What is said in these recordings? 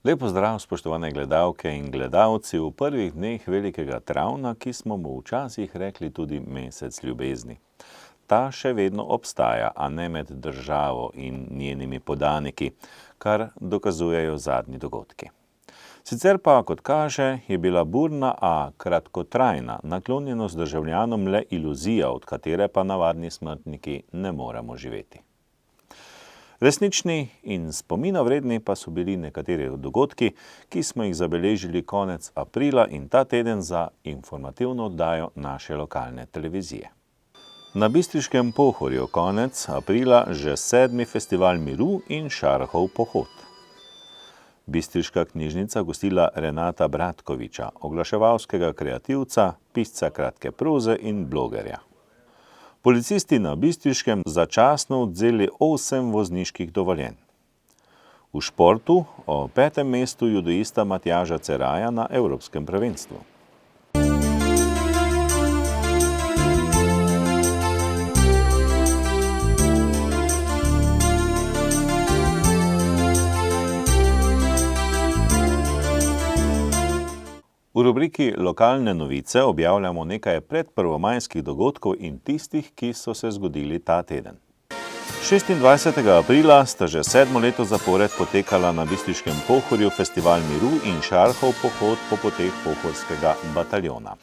Lep pozdrav, spoštovane gledalke in gledalci, v prvih dneh velikega travna, ki smo mu včasih rekli tudi mesec ljubezni. Ta še vedno obstaja, a ne med državo in njenimi podaniki, kar dokazujejo zadnji dogodki. Sicer pa, kot kaže, je bila burna, a kratkotrajna naklonjenost državljanom le iluzija, od katere pa navadni smrtniki ne moremo živeti. Resnični in spominovredni pa so bili nekateri dogodki, ki smo jih zabeležili konec aprila in ta teden za informativno oddajo naše lokalne televizije. Na Bistriškem Pohorju konec aprila že 7. festival miru in Šarhov pohod. Bistriška knjižnica gostila Renata Bratkoviča, oglaševalskega kreativca, pisca kratke proze in blogerja. Policisti na Bistriškem začasno odvzeli 8 vozniških dovoljenj. V športu o 5. mestu judoista Matjaža Ceraja na Evropskem prvenstvu. V rubriki Lokalne novice objavljamo nekaj predprvomajskih dogodkov in tistih, ki so se zgodili ta teden. 26. aprila sta že 7. leto zapored potekala na Bistriškem Pohorju festival miru in Šarhov pohod po poteh Pohorskega bataljona.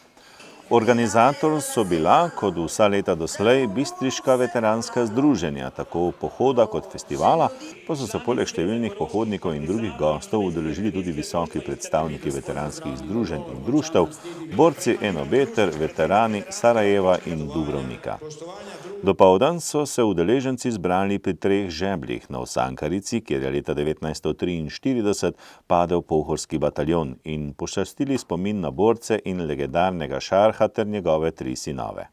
Organizator so bila, kot vsa leta doslej, bistriška veteranska združenja, tako pohoda kot festivala, pa so se poleg številnih pohodnikov in drugih gostov udeležili tudi visoki predstavniki veteranskih združenj in društev, borci NOB ter veterani Sarajeva in Dubrovnika. Dopoldan so se udeleženci zbrali pri 3 žebljih na Osankarici, kjer je leta 1943 padel Pohorski bataljon in počastili spomin na borce in legendarnega Šarha ter njegove 3 sinove.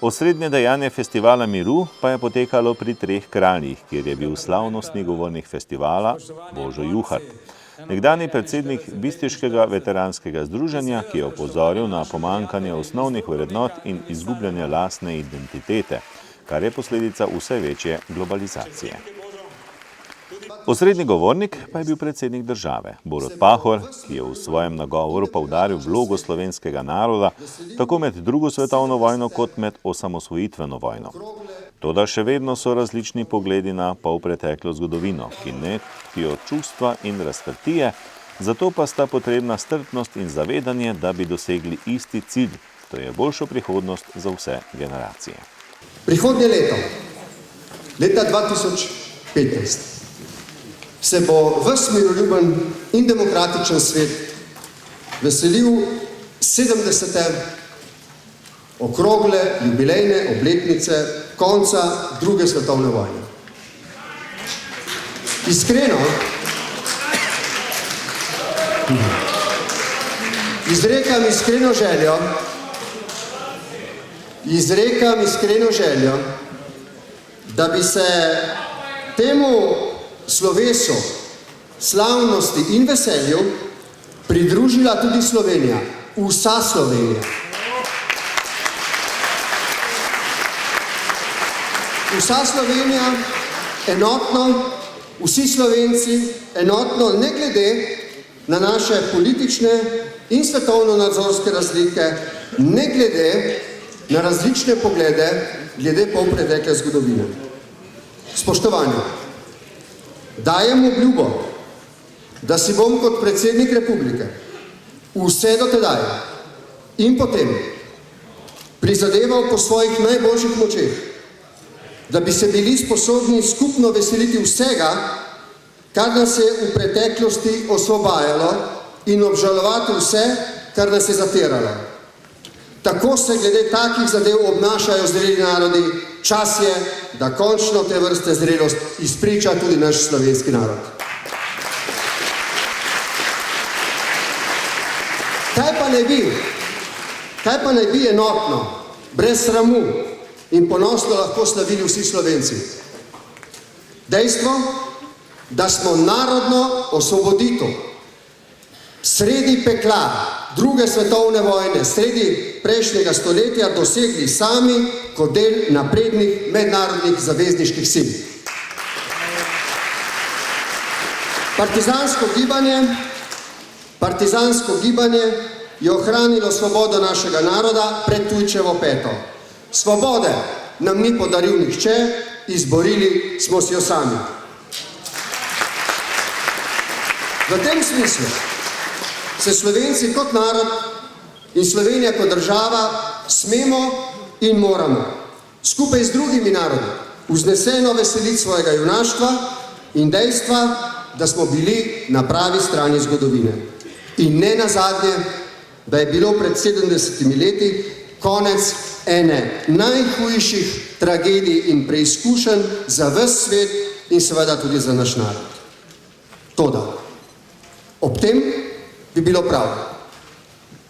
Osrednje dejanje festivala miru pa je potekalo pri 3 kraljih, kjer je bil slavnostni govornik festivala Božo Juhart, nekdanji predsednik Bistriškega veteranskega združenja, ki je opozoril na pomanjkanje osnovnih vrednot in izgubljanje lastne identitete, kar je posledica vse večje globalizacije. Osrednji govornik pa je bil predsednik države, Borut Pahor, ki je v svojem nagovoru poudaril vlogo slovenskega naroda tako med drugo svetovno vojno kot med osamosvojitveno vojno. Toda še vedno so različni pogledi na polpreteklo zgodovino, ki netijo čustva in razprtije, zato pa sta potrebna strpnost in zavedanje, da bi dosegli isti cilj, to je boljšo prihodnost za vse generacije. Prihodnje leto, leta 2015, se bo ves miroljuben in demokratičen svet veselil 70. okrogle jubilejne obletnice konca druge svetovne vojne. Izrekam iskreno željo, da bi se temu slovesu, slavnosti in veselju pridružila tudi Slovenija, vsa Slovenija. Vsa Slovenija, enotno, vsi Slovenci, enotno, ne glede na naše politične in svetovno-nadzorske razlike, ne glede na različne poglede, glede polpretekle zgodovine. Spoštovani, dajem obljubo, da si bom kot predsednik republike vse do tedaj in potem prizadeval po svojih najboljših močeh, da bi se bili sposobni skupno veseliti vsega, kar nas je v preteklosti osvobajalo in obžalovati vse, kar nas je zatiralo. Tako se glede takih zadev obnašajo zreli narodi, čas je, da končno te vrste zrelost izpriča tudi naš slovenski narod. Kaj pa ne bi enotno, brez sramu in ponosno lahko slavili vsi Slovenci? Dejstvo, da smo narodno osvoboditev sredi pekla druge svetovne vojne, sredi prejšnjega stoletja dosegli sami kot del naprednih mednarodnih zavezniških sil. Partizansko gibanje je ohranilo svobodo našega naroda pred tujčevo peto. Svobode nam ni podaril nihče, izborili smo si jo sami. V tem smislu se Slovenci kot narod in Slovenija kot država smemo in moramo skupaj z drugimi narodi vzneseno veseliti svojega junaštva in dejstva, da smo bili na pravi strani zgodovine. In ne nazadnje, da je bilo pred 70 leti konec ene najhujših tragedij in preizkušenj za ves svet in seveda tudi za naš narod. Toda, ob tem bi bilo prav,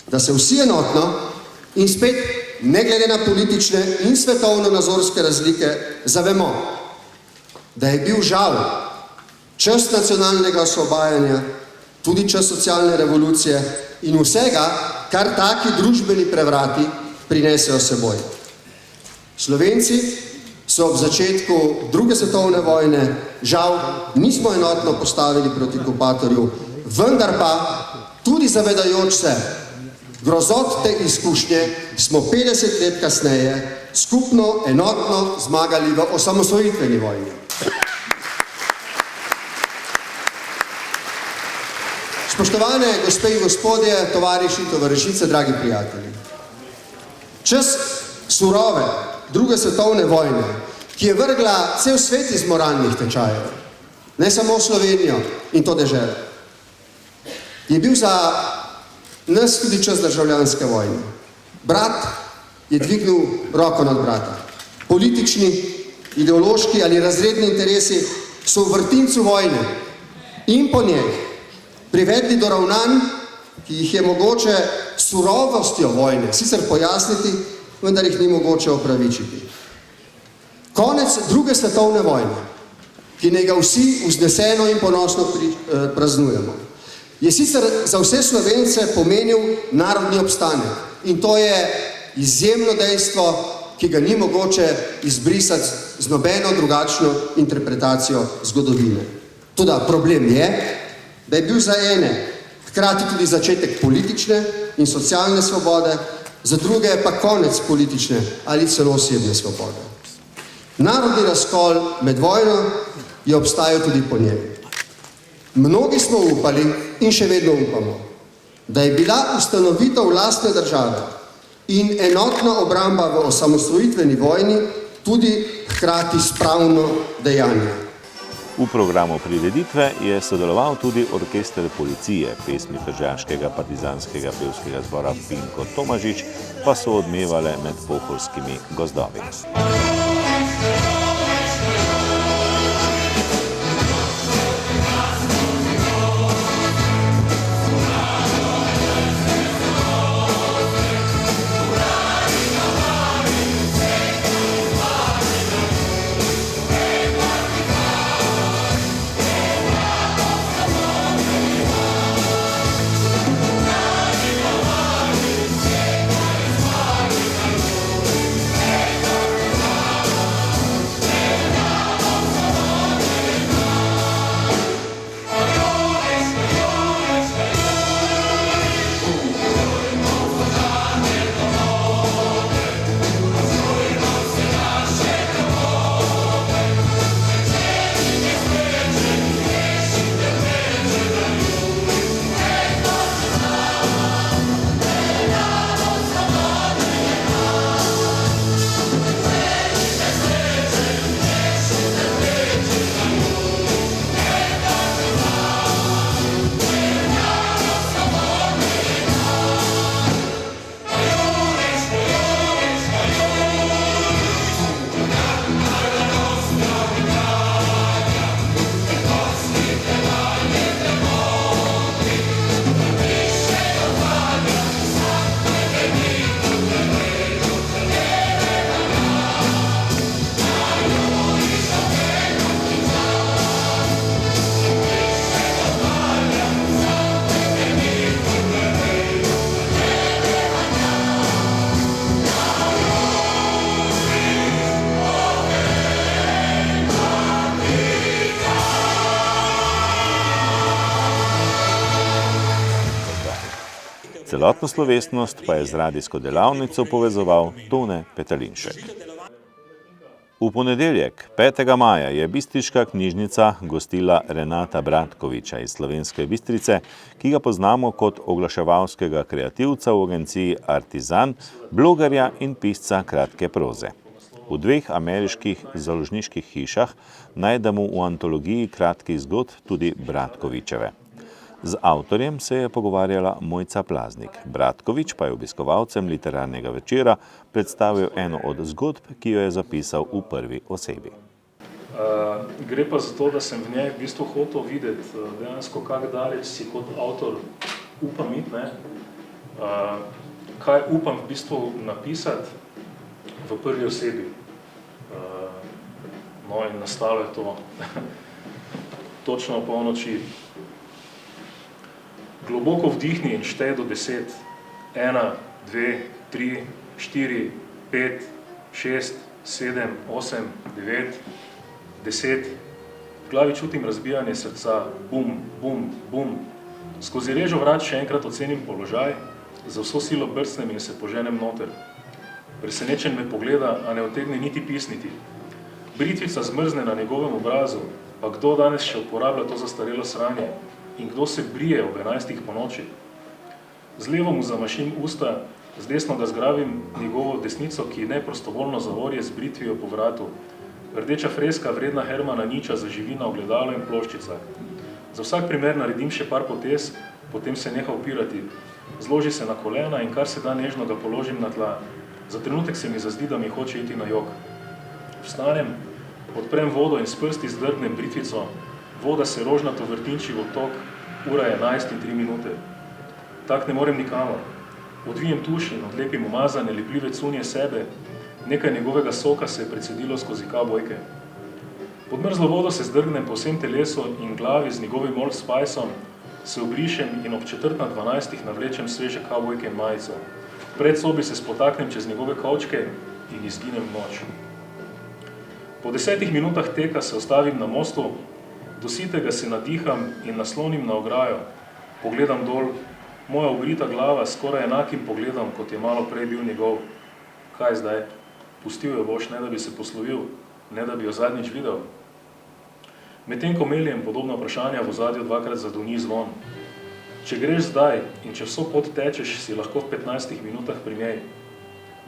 da se vsi enotno in spet, ne glede na politične in svetovno-nazorske razlike, zavemo, da je bil žal čas nacionalnega osvobajanja, tudi čas socialne revolucije in vsega, kar taki družbeni prevrati prinesejo seboj. Slovenci so ob začetku druge svetovne vojne žal nismo enotno postavili proti okupatorju, vendar pa tudi zavedajoč se grozot te izkušnje smo 50 let kasneje skupno, enotno zmagali v osamosvojitveni vojni. Spoštovane gospe in gospodje, tovariši in tovarišice, dragi prijatelji. Čas surove druge svetovne vojne, ki je vrgla cel svet iz moralnih tečajev, ne samo Slovenijo in to deželo, je bil za nas tudi čas državljanske vojne. Brat je dvignil roko nad brata. Politični, ideološki ali razredni interesi so v vrtincu vojne in po njej privedli do ravnanj, ki jih je mogoče surovostjo vojne sicer pojasniti, vendar jih ni mogoče opravičiti. Konec druge svetovne vojne, ki naj ga vsi vzneseno in ponosno praznujemo, je sicer za vse Slovence pomenil narodni obstanek in to je izjemno dejstvo, ki ga ni mogoče izbrisati z nobeno drugačno interpretacijo zgodovine. Toda problem je, da je bil za ene hkrati tudi začetek politične in socialne svobode, za druge pa konec politične ali celo osebne svobode. Narodni razkol med vojno je obstajal tudi po njej. Mnogi smo upali in še vedno upamo, da je bila ustanovitev lastne države in enotna obramba v osamosvojitveni vojni tudi hkrati spravno dejanje. V programu prireditve je sodeloval tudi orkester policije, pesmi tržaškega partizanskega pevskega zbora Pinko Tomažič pa so odmevale med pohorskimi gozdovi. Celotno slovesnost pa je z radijsko delavnico povezoval Tone Petelinšek. V ponedeljek, 5. maja, je bistriška knjižnica gostila Renata Bratkoviča iz Slovenske Bistrice, ki ga poznamo kot oglaševalskega kreativca v agenciji Artizan, blogerja in pisca kratke proze. V 2 ameriških založniških hišah najdemo v antologiji kratkih zgodb tudi Bratkovičeve. Z avtorjem se je pogovarjala Mojca Plaznik. Bratkovič pa je obiskovalcem literarnega večera predstavil eno od zgodb, ki jo je zapisal v prvi osebi. Gre pa za to, da sem v njej v bistvu hotel videti dejansko, kako daleč si kot avtor upam iti, kaj upam v bistvu napisati v prvi osebi. No in nastalo je to točno ob polnoči. Globoko vdihni in štej do 10. 1, 2, 3, 4, 5, 6, 7, 8, 9, 10. V glavi čutim razbijanje srca. Bum, bum, bum. Skozi režo vrat še enkrat ocenim položaj, za vso silo brcnem in se poženem noter. Presenečen me pogleda, a ne utegne niti pisniti. Britvica zmrzne na njegovem obrazu, pa kdo danes še uporablja to zastarelo sranje? In kdo se brije ob 11. po noči? Z levo mu zamašim usta, z desno ga zgrabim njegovo desnico, ki neprostovoljno zavorje z britvijo po vratu. Rdeča freska vredna Hermana Niča zaživi na ogledalo in ploščicah. Za vsak primer naredim še par potez, potem se neha upirati. Zloži se na kolena in kar se da nežno ga položim na tla. Za trenutek se mi zazdi, da mi hoče iti na jok. Vstanem, odprem vodo in s prsti zdrgnem britvico. Voda se rožnato vrtinči v tok, ura je 11 in 3 minute. Tak ne morem nikamor. Odvijem tuš in odlepim umazane, lepljive cunje sebe, nekaj njegovega soka se je precedilo skozi kavbojke. Pod mrzlo vodo se zdrgnem po vsem telesu in glavi z njegovim Old Spiceom, se obrišem in ob 11:45 navlečem sveže kavbojke in majico. V predsobi se spotaknem čez njegove kovčke in izginem v noč. Po 10 minutah teka se ustavim na mostu, do sitega se nadiham in naslonim na ograjo. Pogledam dol, moja obrita glava s skoraj enakim pogledom, kot je malo prej bil njegov. Kaj zdaj? Pustil jo boš, ne da bi se poslovil, ne da bi jo zadnjič videl? Medtem ko meljem podobna vprašanja, v ozadju dvakrat zadoni zvon. Če greš zdaj in če vso pot tečeš, si lahko v 15 minutah pri njej.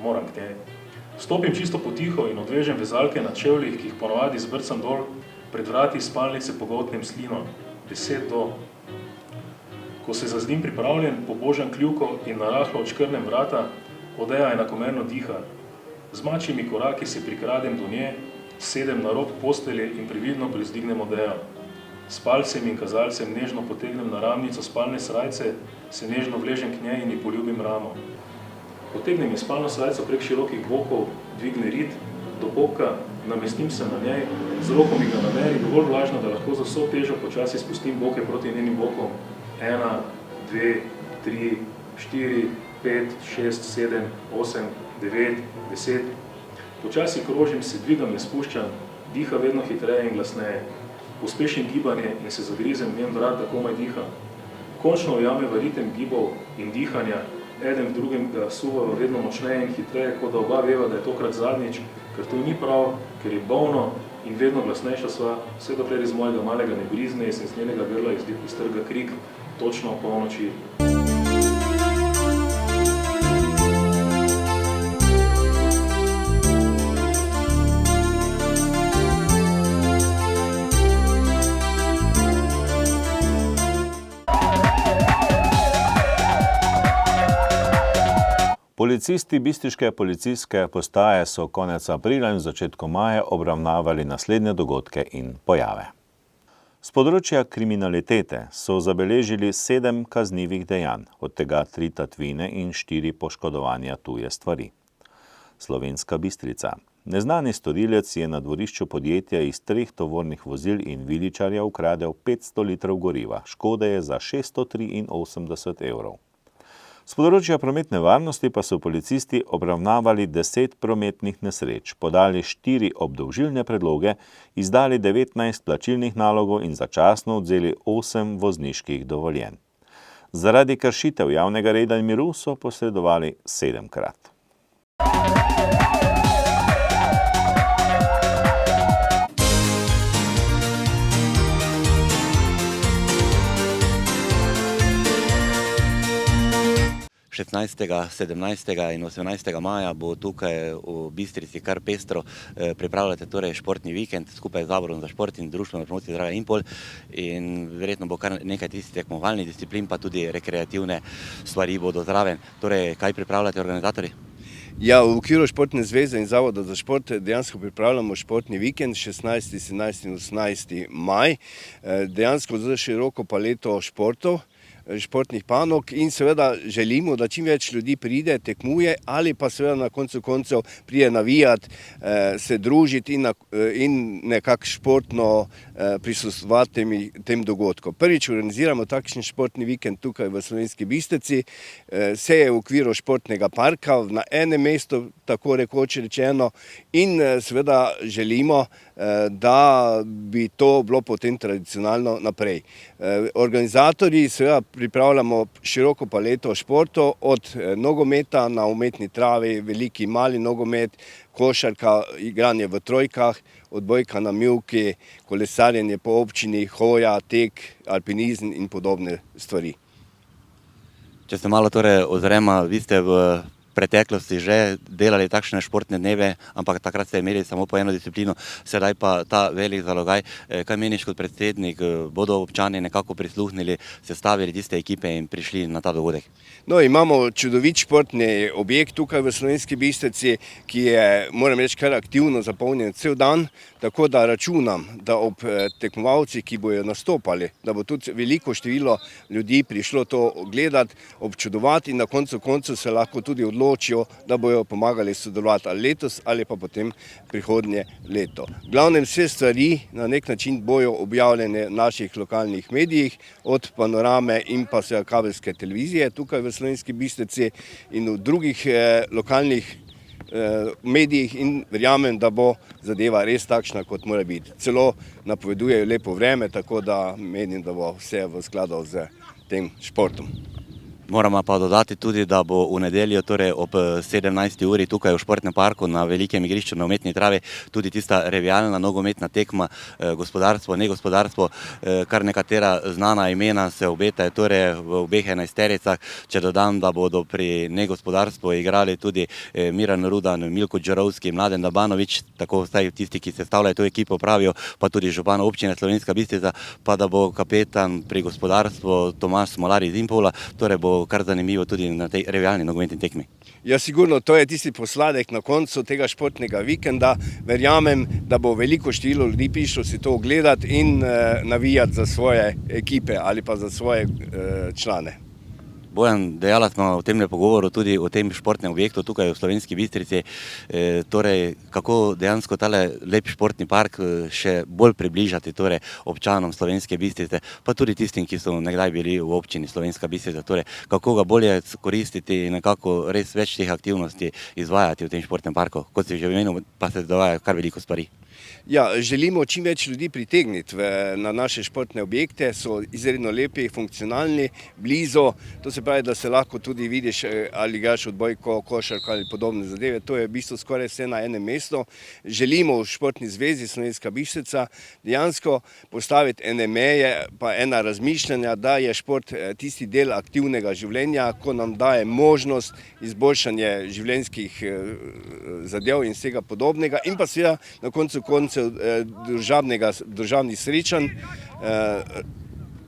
Moram k njej. Stopim čisto potiho in odvežem vezalke na čevljih, ki jih ponovadi zbrcam dol, pred vrati spalnice pogoltnem slino. 10 do. Ko se zazdim pripravljen, pobožam kljuko in narahlo odškrnem vrata, Odeja enakomerno diha. Z mačjimi koraki se prikradem do nje, sedem na rob postelje in previdno privzdignem Odejo. S palcem in kazalcem nežno potegnem na ramnico spalne srajce, se nežno vležem k njej in ji poljubim ramo. Potegnem ji spalno srajco prek širokih bokov, dvigne rit, do bobka, namestim se na njej, z roko mi ga nameri, dovolj vlažno, da lahko za vso težo počasi spustim boke proti njenim bokom. 1, 2, 3, 4, 5, 6, 7, 8, 9, 10. Počasi krožim, se dvigam in spuščam, diha vedno hitreje in glasneje. Pospešim gibanje in se zagrizem v njen vrat, da komaj diha. Končno ujame v ritem gibov in dihanja, eden v drugem ga suvava vedno močneje in hitreje, kot da oba veva, da je tokrat zadnjič, ker to ni prav, ker je bolno in vedno glasnejša sva, vse dokler iz mojega malega ne brizne in se iz njenega grla iztrga krik, točno o polnoči. Policisti bistriške policijske postaje so konec aprila in začetku maja obravnavali naslednje dogodke in pojave. Z področja kriminalitete so zabeležili 7 kaznivih dejanj, od tega 3 tatvine in 4 poškodovanja tuje stvari. Slovenska Bistrica. Neznani storilec je na dvorišču podjetja iz 3 tovornih vozil in viličarja ukradel 500 litrov goriva, škode je za 683 evrov. Z področja prometne varnosti pa so policisti obravnavali 10 prometnih nesreč, podali 4 obdolžilne predloge, izdali 19 plačilnih nalogov in začasno odvzeli 8 vozniških dovoljenj. Zaradi kršitev javnega reda in miru so posredovali 7-krat. Šestnajstega, 17. in 18. maja bo tukaj v Bistrici kar pestro. Pripravljate torej športni vikend skupaj z Zavodom za šport in Društvom za promocijo zdravja Impol in verjetno bo kar nekaj tistih tekmovalnih disciplin, pa tudi rekreativne stvari bodo zraven. Torej, kaj pripravljate organizatorji? Ja, v okviru Športne zveze in Zavoda za šport dejansko pripravljamo športni vikend 16., 17. in 18. maj. Dejansko za široko paleto športov, športnih panog in seveda želimo, da čim več ljudi pride, tekmuje ali pa seveda na koncu koncev pride navijati, se družiti in nekako športno prisustvovati tem dogodkom. Prvič organiziramo takšen športni vikend tukaj v Slovenski Bistrici, se je v okviru športnega parka na enem mestu, tako rekoč rečeno, in seveda želimo, da bi to bilo potem tradicionalno naprej. Organizatorji seveda pripravljamo široko paleto športov, od nogometa na umetni travi, veliki mali nogomet, košarka, igranje v trojkah, odbojka na mivki, kolesarjenje po občini, hoja, tek, alpinizem in podobne stvari. Če se malo torej ozremo, vi ste v preteklosti že delali takšne športne dneve, ampak takrat ste imeli samo po eno disciplino, sedaj pa ta velik zalogaj. Kaj meniš kot predsednik, bodo občani nekako prisluhnili, sestavili tiste ekipe in prišli na ta dogodek? No, imamo čudovit športni objekt tukaj v Slovenski Bistrici, ki je, moram reči, kar aktivno zapolnjen cel dan, tako da računam, da ob tekmovalcih, ki bojo nastopali, da bo tudi veliko število ljudi prišlo to gledati, občudovati in na koncu koncev se lahko tudi odločijo, da bojo pomagali sodelovati ali letos ali pa potem prihodnje leto. V glavnem vse stvari na nek način bojo objavljene v naših lokalnih medijih, od Panorame in pa seveda kabelske televizije tukaj v Slovenski Bistrici in v drugih lokalnih medijih in verjamem, da bo zadeva res takšna, kot mora biti. Celo napovedujejo lepo vreme, tako da menim, da bo vse v skladu z tem športom. Moramo pa dodati tudi, da bo v nedeljo, torej ob 17. uri tukaj v športnem parku na velikem igrišču na umetni travi tudi tista revijalna nogometna tekma, gospodarstvo, negospodarstvo, kar nekatera znana imena se obetajo torej v obeh enajstericah. Če dodam, da bodo pri negospodarstvu igrali tudi Miran Rudan, Milko Đurovski, Mladen Dabanović, tako vsaj tisti, ki sestavljajo to ekipo pravijo, pa tudi župan občine Slovenska Bistrica, pa da bo kapetan pri gospodarstvu Tomaž Smolar iz Impola, torej bo kar zanimivo tudi na tej revijalni nogometni tekmi. Ja, sigurno, to je tisti posladek na koncu tega športnega vikenda. Verjamem, da bo veliko število ljudi prišlo si to ogledati in navijati za svoje ekipe ali pa za svoje člane. Bojan, dejala smo v tem pogovoru tudi o tem športnem objektu tukaj v Slovenski Bistrici. Torej, kako dejansko tale lep športni park še bolj približati torej občanom Slovenske Bistrice, pa tudi tistim, ki so nekdaj bili v občini Slovenska Bistrica. Torej, kako ga bolje koristiti in nekako res več teh aktivnosti izvajati v tem športnem parku. Kot si že omenil, pa se dogaja kar veliko stvari. Ja, želimo čim več ljudi pritegniti na naše športne objekte, so izredno lepi, funkcionalni, blizu, to se pravi, da se lahko tudi vidiš ali igraš odbojko, košarko ali podobne zadeve, to je v bistvu skoraj vse na enem mestu. Želimo v Športni zvezi Slovenska Bistrica dejansko postaviti ene meje, pa ena razmišljanja, da je šport tisti del aktivnega življenja, ko nam daje možnost izboljšanja življenjskih zadev in vsega podobnega in pa seveda na koncu družabnih srečanj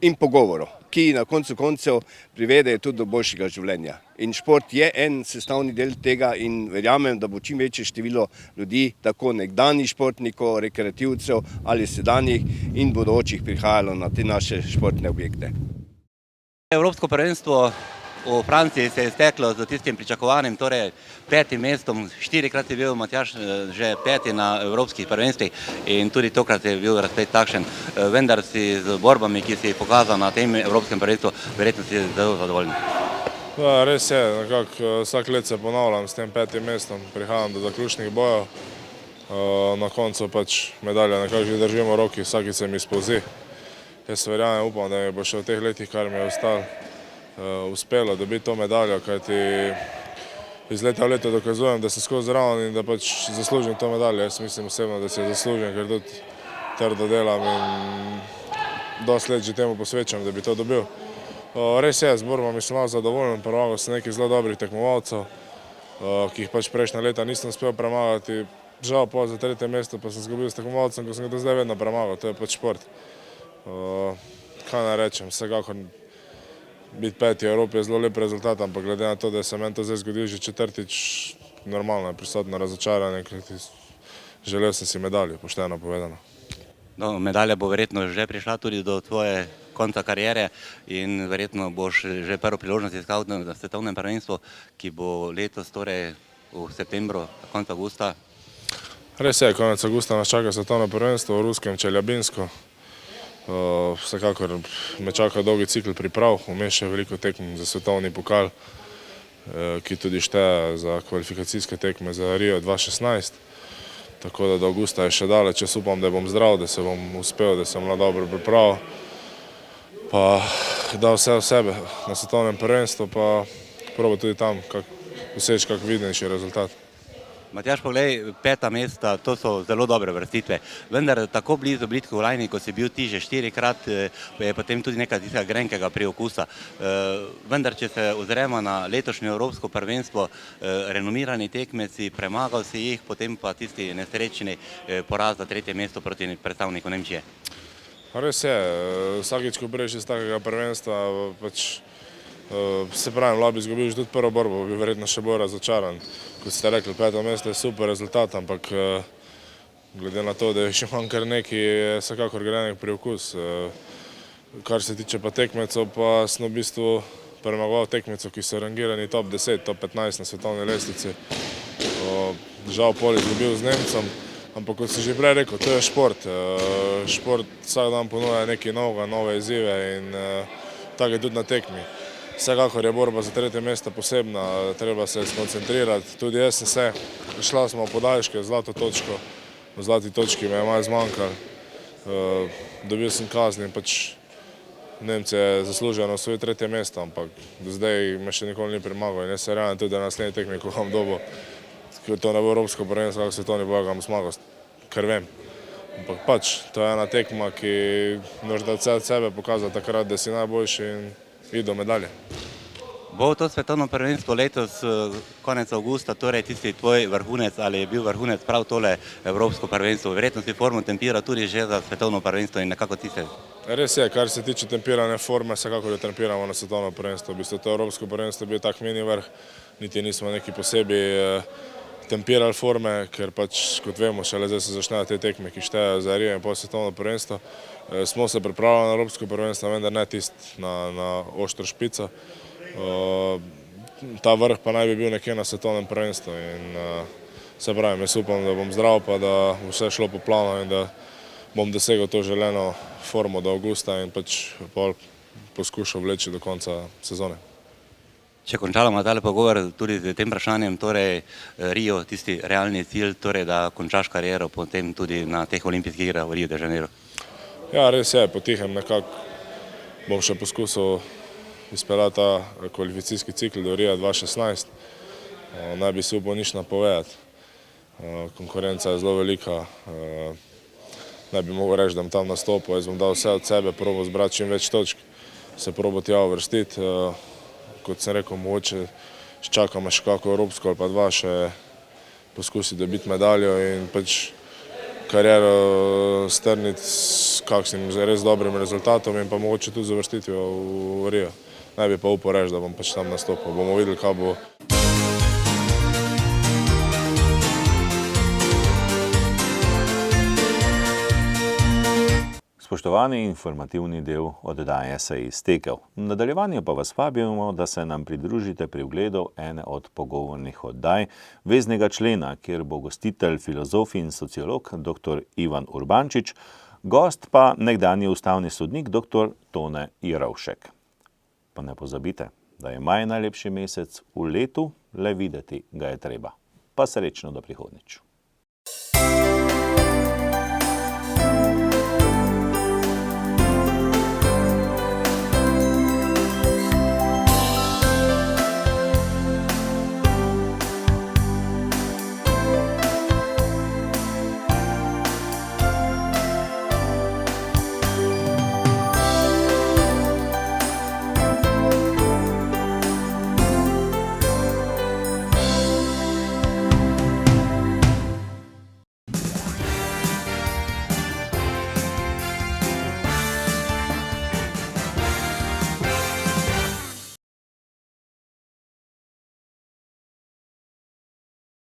in pogovorov, ki na koncu koncev privedejo tudi do boljšega življenja. In šport je en sestavni del tega in verjamem, da bo čim večje število ljudi, tako nekdanjih športnikov, rekreativcev ali sedanjih in bodočih prihajalo na te naše športne objekte. Evropsko prvenstvo v Franciji se je izteklo z tistim pričakovanim, torej 5. mestom, 4-krat je bil Matjaž že 5. na evropskih prvenstvih in tudi tokrat je bil razplet takšen, vendar si z borbami, ki si jih pokazal na tem evropskem prvenstvu, verjetno si zelo zadovoljen. Ja, res je, nekako vsak let se ponavljam s tem 5. mestom, prihajam do zaključnih bojev, na koncu pač medalja nekako že držimo v roki, vsakič se mi spolzi. Jaz verjamem, upam, da mi bo še v teh letih, kar mi je ostalo, uspelo dobiti to medaljo, kajti iz leta v leto dokazujem, da sem skozi zraven in da pač zaslužim to medaljo. Jaz mislim osebno, da si jo zaslužim, ker tudi trdo delam in dosti let že temu posvečam, da bi to dobil. Res je, z borbami sem malo zadovoljen, premagal sem nekaj zelo dobrih tekmovalcev, ki jih pač prejšnja leta nisem uspel premagati. Žal pa za tretje mesto pa sem izgubil s tekmovalcem, ko sem ga do zdaj vedno premagal, to je pač šport. Kaj naj rečem, vsekakor biti peti v Evropi je zelo lep rezultat, ampak glede na to, da se meni to zdaj zgodil že četrtič, normalno je prisotno razočaranje, kajti želel sem si medaljo, pošteno povedano. No, medalja bo verjetno že prišla tudi do tvoje konca kariere in verjetno boš že prvo priložnost iskal na svetovnem prvenstvu, ki bo letos, torej v septembru, konec avgusta. Res je, konec avgusta nas čaka svetovno prvenstvo v ruskem Čeljabinsko. Vsekakor me čaka dolgi cikl priprav, vmes še veliko tekm za svetovni pokal, ki tudi šteje za kvalifikacijske tekme za Rio 2016. Tako da do avgusta je še daleč, jaz upam, da bom zdrav, da se bom uspel, da sem na dobro priprav. Pa dal vse v sebe na svetovnem prvenstvu, pa probo tudi tam doseči kak vidnejši rezultat. Matjaž, poglej, 5. mesta, to so zelo dobre vrstitve, vendar tako blizu britki kolajni, ko si bil ti že 4-krat, je potem tudi nekaj tistega grenkega priokusa. Vendar, če se ozremo na letošnje Evropsko prvenstvo, renomirani tekmeci, premagal si jih, potem pa tisti nesrečni poraz za 3. mesto proti predstavniku Nemčije. Res je, vsakič, ko priješ iz takega prvenstva, pač se pravim, lahko bi izgubil že tudi prvo borbo, bi verjetno še bolj razočaran. Kot ste rekli, 5. mesto je super rezultat, ampak glede na to, da je še manj kar neki, je vsekakor grenek priokus. Kar se tiče pa tekmecov, pa sem v bistvu premagoval tekmecov, ki so rangirani top 10, top 15 na svetovni lestvici. Žal pol izgubil z Nemcem, ampak kot sem že prej rekel, to je šport. Šport vsak dan ponuja nekaj novega, nove izzive in tako je tudi na tekmi. Vsekakor je borba za 3. mesto posebna, treba se skoncentrirati. Tudi jaz sem se, šla smo v podaljške, zlato točko, v zlati točki me je malo zmanjkalo. Dobil sem kazni in pač Nemci je zasluženo svoje 3. mesto, ampak do zdaj me še nikoli ni premagal in jaz se verjamem tudi, da naslednji tekmi, ko bom dobil, ker to ne bo Evropsko prvenstvo, kako svetovni boj, ga bom zmagal, ker vem. Ampak pač, to je ena tekma, ki moraš dati vse od sebe, pokazati takrat, da si najboljši in iti do medalje. Bo to svetovno prvenstvo letos konec avgusta, torej tisti tvoj vrhunec ali je bil vrhunec prav tole Evropsko prvenstvo? Verjetno si formo tempira tudi že za svetovno prvenstvo in nekako tiste. Res je, kar se tiče tempirane forme, vsekakor jo tempiramo na svetovno prvenstvo. V bistvu to Evropsko prvenstvo je bil tak mini vrh, niti nismo neki posebej tempirali forme, ker pač, kot vemo, šele zdaj se začnejo te tekme, ki štejejo za Rio in pol svetovno prvenstvo. Smo se pripravljali na Evropsko prvenstvo, vendar ne tisti na oštro špico. Ta vrh pa naj bi bil nekje na svetovnem prvenstvu in se pravim, jaz upam, da bom zdrav, pa da bo vse šlo po planu in da bom dosegel to želeno formo do avgusta in pač pol poskušal vleči do konca sezone. Če končalamo tale pogovor tudi z tem vprašanjem, torej Rio, tisti realni cilj, torej da končaš kariero potem tudi na teh olimpijskih igrah v Rio de Janeiro. Ja, res je, potihem nekako bom še poskusil izpeljati ta kvalifikacijski cikl do Rio 2016. Ne bi si upal nič napovedati. Konkurenca je zelo velika. Ne bi mogel reči, da bom tam nastopil. Jaz bom dal vse od sebe, probal zbrati čim več točk, se probal tja uvrstiti. Kot sem rekel, mogoče čaka me še kako evropsko ali pa dva še poskusiti dobiti medaljo in pač kariero strniti s kakšnim res dobrim rezultatom in pa mogoče tudi z uvrstitvijo v Rio. Ne bi pa upal reči, da bom pač tam nastopil. Bomo videli, kaj bo. Spoštovani, informativni del oddaje se je iztekel. V nadaljevanju pa vas vabimo, da se nam pridružite pri ogledu ene od pogovornih oddaj Veznega člena, kjer bo gostitelj filozof in sociolog dr. Ivan Urbančič, gost pa nekdanji ustavni sodnik dr. Tone Jerovšek. Pa ne pozabite, da je maj najlepši mesec v letu, le videti ga je treba. Pa srečno do prihodnjič.